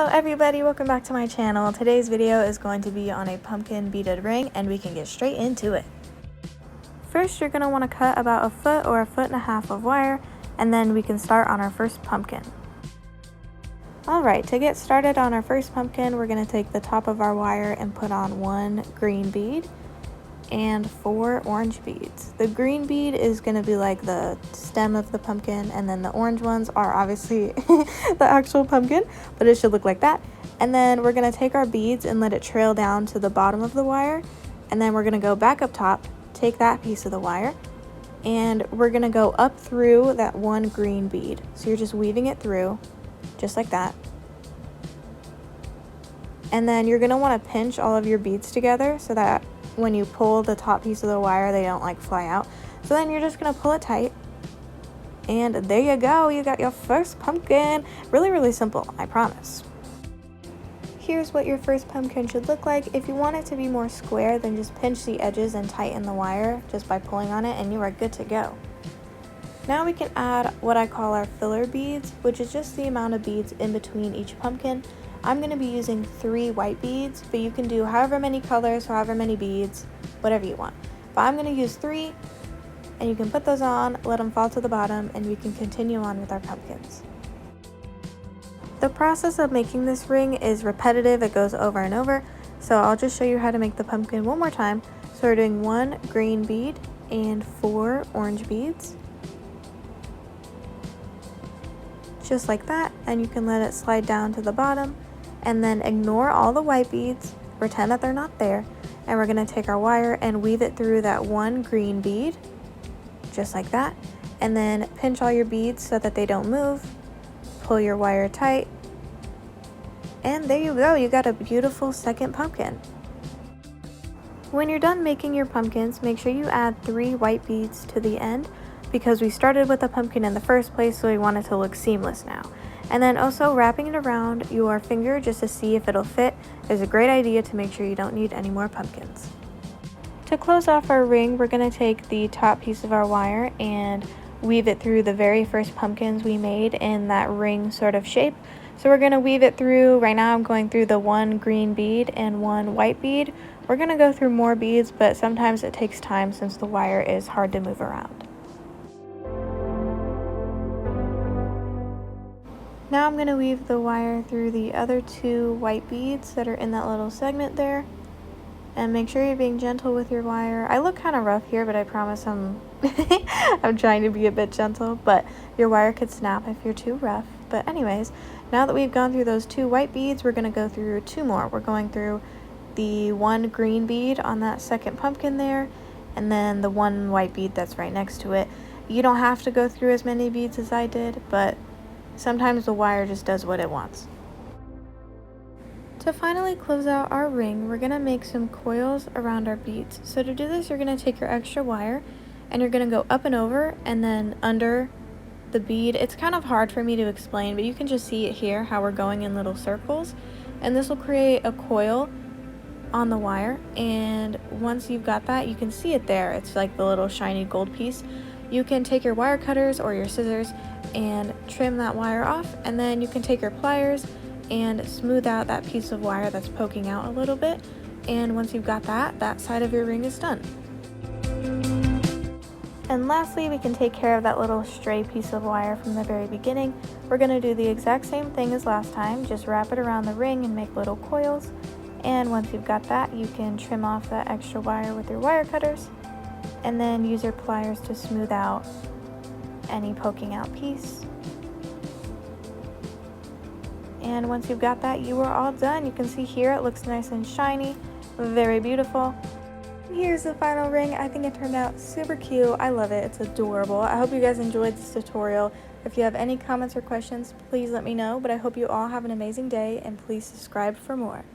Hello everybody, welcome back to my channel. Today's video is going to be on a pumpkin beaded ring and we can get straight into it. First, you're going to want to cut about 1 foot or 1.5 feet of wire, and then we can start on our first pumpkin. Alright, to get started on our first pumpkin, we're going to take the top of our wire and put on 1 green bead and 4 orange beads. The green bead is going to be like the stem of the pumpkin, and then the orange ones are obviously the actual pumpkin, but it should look like that. And then we're going to take our beads and let it trail down to the bottom of the wire, and then we're going to go back up top, take that piece of the wire, and we're going to go up through that 1 green bead. So you're just weaving it through just like that. And then you're going to want to pinch all of your beads together so that when you pull the top piece of the wire, they don't like fly out. So then you're just going to pull it tight, and there you go, you got your first pumpkin. Really simple, I promise. Here's what your first pumpkin should look like. If you want it to be more square, then just pinch the edges and tighten the wire just by pulling on it, and you are good to go. Now we can add what I call our filler beads, which is just the amount of beads in between each pumpkin. I'm going to be using 3 white beads, but you can do however many colors, however many beads, whatever you want. But I'm going to use 3, and you can put those on, let them fall to the bottom, and we can continue on with our pumpkins. The process of making this ring is repetitive, it goes over and over, so I'll just show you how to make the pumpkin one more time. So we're doing 1 green bead and 4 orange beads. Just like that, and you can let it slide down to the bottom, and then ignore all the white beads, pretend that they're not there, and we're going to take our wire and weave it through that 1 green bead, just like that, and then pinch all your beads so that they don't move, pull your wire tight, and there you go, you got a beautiful second pumpkin. When you're done making your pumpkins, make sure you add 3 white beads to the end, because we started with a pumpkin in the first place, so we want it to look seamless now. And then also wrapping it around your finger just to see if it'll fit is a great idea to make sure you don't need any more pumpkins. To close off our ring, we're going to take the top piece of our wire and weave it through the very first pumpkins we made in that ring sort of shape. So we're going to weave it through, right now I'm going through the 1 green bead and 1 white bead. We're going to go through more beads, but sometimes it takes time since the wire is hard to move around. Now I'm going to weave the wire through the other 2 white beads that are in that little segment there. And make sure you're being gentle with your wire. I look kind of rough here, but I promise I'm trying to be a bit gentle. But your wire could snap if you're too rough. But anyways, now that we've gone through those 2 white beads, we're going to go through 2 more. We're going through the 1 green bead on that second pumpkin there, and then the 1 white bead that's right next to it. You don't have to go through as many beads as I did, but sometimes the wire just does what it wants. To finally close out our ring, we're going to make some coils around our beads. So to do this, you're going to take your extra wire and you're going to go up and over and then under the bead. It's kind of hard for me to explain, but you can just see it here, how we're going in little circles. And this will create a coil on the wire. And once you've got that, you can see it there. It's like the little shiny gold piece. You can take your wire cutters or your scissors and trim that wire off, and then you can take your pliers and smooth out that piece of wire that's poking out a little bit. And once you've got that side of your ring is done. And lastly, we can take care of that little stray piece of wire from the very beginning. We're going to do the exact same thing as last time, just wrap it around the ring and make little coils. And once you've got that, you can trim off that extra wire with your wire cutters, and then use your pliers to smooth out any poking out piece. And once you've got that, you are all done. You can see here it looks nice and shiny, very beautiful. Here's the final ring. I think it turned out super cute. I love it. It's adorable. I hope you guys enjoyed this tutorial. If you have any comments or questions, please let me know. But I hope you all have an amazing day, and please subscribe for more.